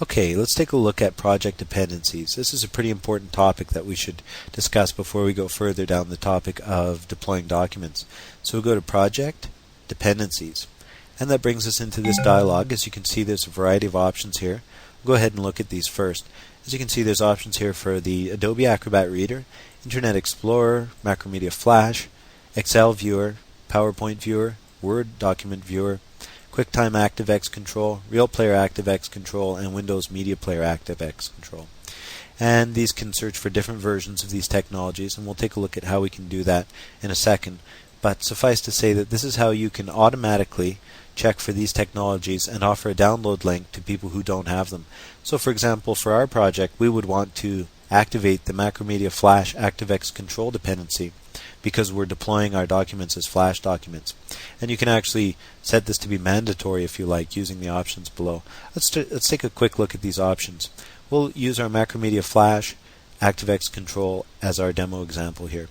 Okay, let's take a look at project dependencies. This is a pretty important topic that we should discuss before we go further down the topic of deploying documents. So we'll go to Project, Dependencies. And that brings us into this dialog. As you can see, there's a variety of options here. We'll go ahead and look at these first. As you can see, there's options here for the Adobe Acrobat Reader, Internet Explorer, Macromedia Flash, Excel Viewer, PowerPoint Viewer, Word Document Viewer, QuickTime ActiveX Control, Real Player ActiveX Control, and Windows Media Player ActiveX Control. And these can search for different versions of these technologies, and we'll take a look at how we can do that in a second. But suffice to say that this is how you can automatically check for these technologies and offer a download link to people who don't have them. So for example, for our project, we would want to activate the Macromedia Flash ActiveX Control dependency because we're deploying our documents as Flash documents. And you can actually set this to be mandatory if you like, using the options below. Let's take a quick look at these options. We'll use our Macromedia Flash ActiveX Control as our demo example here.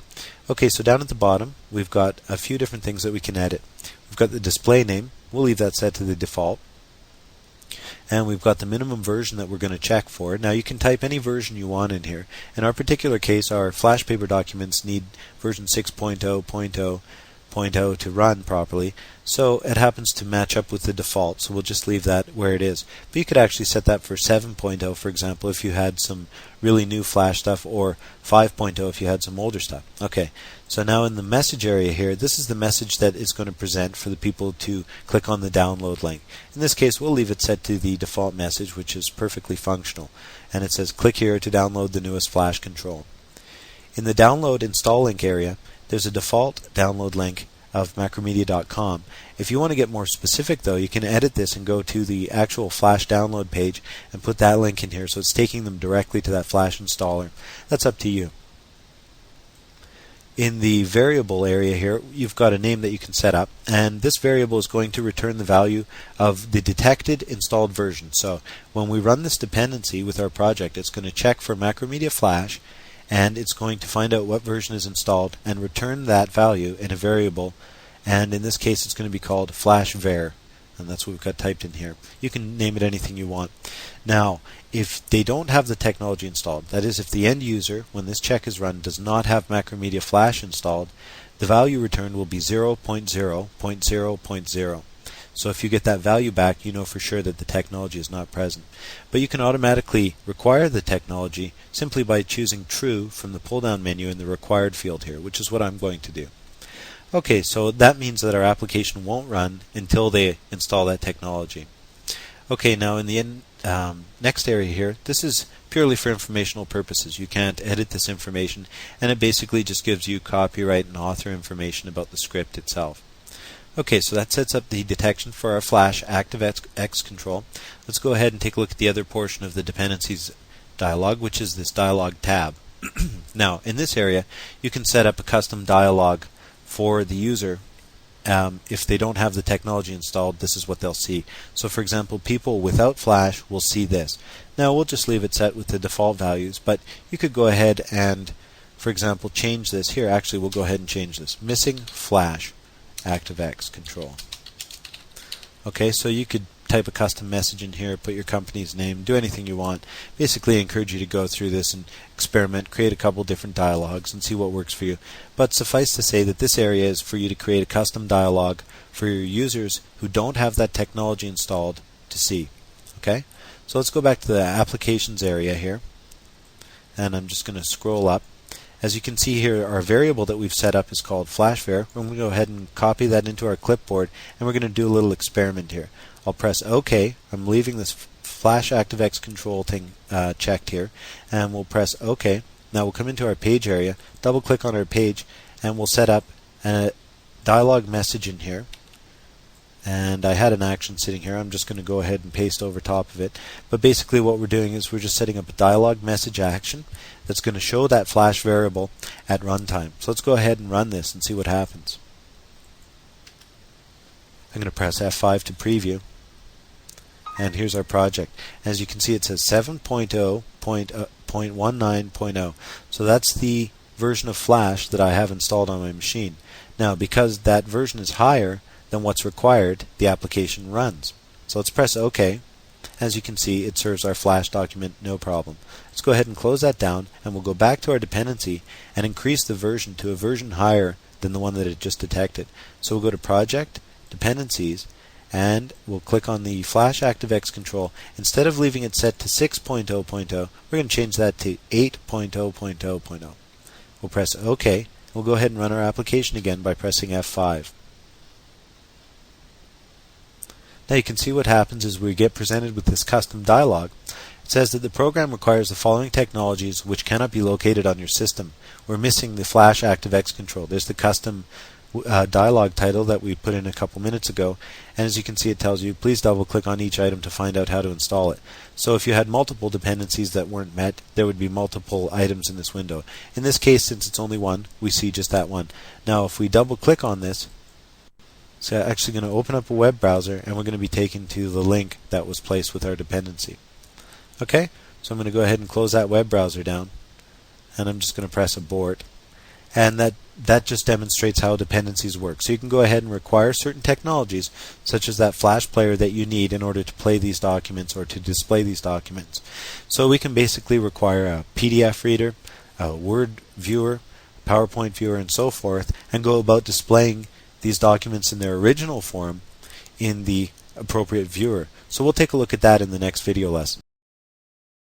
Okay, so down at the bottom, we've got a few different things that we can edit. We've got the display name. We'll leave that set to the default. And we've got the minimum version that we're going to check for. Now you can type any version you want in here. In our particular case, our Flash paper documents need version 6.0.0.0 to run properly, so it happens to match up with the default, so we'll just leave that where it is. But you could actually set that for 7.0, for example, if you had some really new Flash stuff, or 5.0 if you had some older stuff. Okay, so now in the message area here, this is the message that is going to present for the people to click on the download link. In this case, we'll leave it set to the default message, which is perfectly functional. And it says, click here to download the newest Flash control. In the download install link area, there's a default download link of macromedia.com. If you want to get more specific though, you can edit this and go to the actual Flash download page and put that link in here so it's taking them directly to that Flash installer. That's up to you. In the variable area here, you've got a name that you can set up, and this variable is going to return the value of the detected installed version. So when we run this dependency with our project, it's going to check for Macromedia Flash, and it's going to find out what version is installed and return that value in a variable, and in this case it's going to be called FlashVar, and that's what we've got typed in here. You can name it anything you want. Now, if they don't have the technology installed, that is, if the end user, when this check is run, does not have Macromedia Flash installed, the value returned will be 0.0.0.0. So if you get that value back, you know for sure that the technology is not present. But you can automatically require the technology simply by choosing True from the pull-down menu in the Required field here, which is what I'm going to do. Okay, so that means that our application won't run until they install that technology. Okay, now in the next area here, this is purely for informational purposes. You can't edit this information, and it basically just gives you copyright and author information about the script itself. Okay, so that sets up the detection for our Flash ActiveX Control. Let's go ahead and take a look at the other portion of the dependencies dialog, which is this dialog tab. Now, in this area, you can set up a custom dialog for the user. If they don't have the technology installed, this is what they'll see. So for example, people without Flash will see this. Now we'll just leave it set with the default values, but you could go ahead and, for example, change this here. Actually, we'll go ahead and change this. Missing Flash ActiveX Control. Okay, so you could type a custom message in here, put your company's name, do anything you want. Basically, I encourage you to go through this and experiment, create a couple different dialogues and see what works for you. But suffice to say that this area is for you to create a custom dialogue for your users who don't have that technology installed to see. Okay, so let's go back to the applications area here, and I'm just going to scroll up. As you can see here, our variable that we've set up is called FlashVar. We're going to go ahead and copy that into our clipboard, and we're going to do a little experiment here. I'll press OK. I'm leaving this Flash ActiveX Control thing checked here, and we'll press OK. Now we'll come into our page area, double click on our page, and we'll set up a dialog message in here. And I had an action sitting here. I'm just going to go ahead and paste over top of it. But basically what we're doing is we're just setting up a dialog message action that's going to show that Flash variable at runtime. So let's go ahead and run this and see what happens. I'm going to press F5 to preview. And here's our project. As you can see, it says 7.0.19.0. So that's the version of Flash that I have installed on my machine. Now, because that version is higher than what's required, the application runs. So let's press OK, As you can see, it serves our Flash document no problem. Let's go ahead and close that down, and we'll go back to our dependency and increase the version to a version higher than the one that it just detected. So we'll go to Project, Dependencies, and we'll click on the Flash ActiveX control. Instead of leaving it set to 6.0.0, we're going to change that to 8.0.0.0. We'll press OK. We'll go ahead and run our application again by pressing F5. Now you can see what happens is we get presented with this custom dialog. It says that the program requires the following technologies which cannot be located on your system. We're missing the Flash ActiveX control. There's the custom dialog title that we put in a couple minutes ago, and as you can see it tells you please double click on each item to find out how to install it. So if you had multiple dependencies that weren't met, there would be multiple items in this window. In this case, since it's only one, we see just that one. Now if we double click on this, so I'm actually going to open up a web browser and we're going to be taken to the link that was placed with our dependency. Okay, so I'm going to go ahead and close that web browser down, and I'm just going to press abort. And that just demonstrates how dependencies work. So you can go ahead and require certain technologies, such as that Flash player that you need in order to play these documents or to display these documents. So we can basically require a PDF reader, a Word viewer, PowerPoint viewer, and so forth, and go about displaying these documents in their original form in the appropriate viewer. So we'll take a look at that in the next video lesson.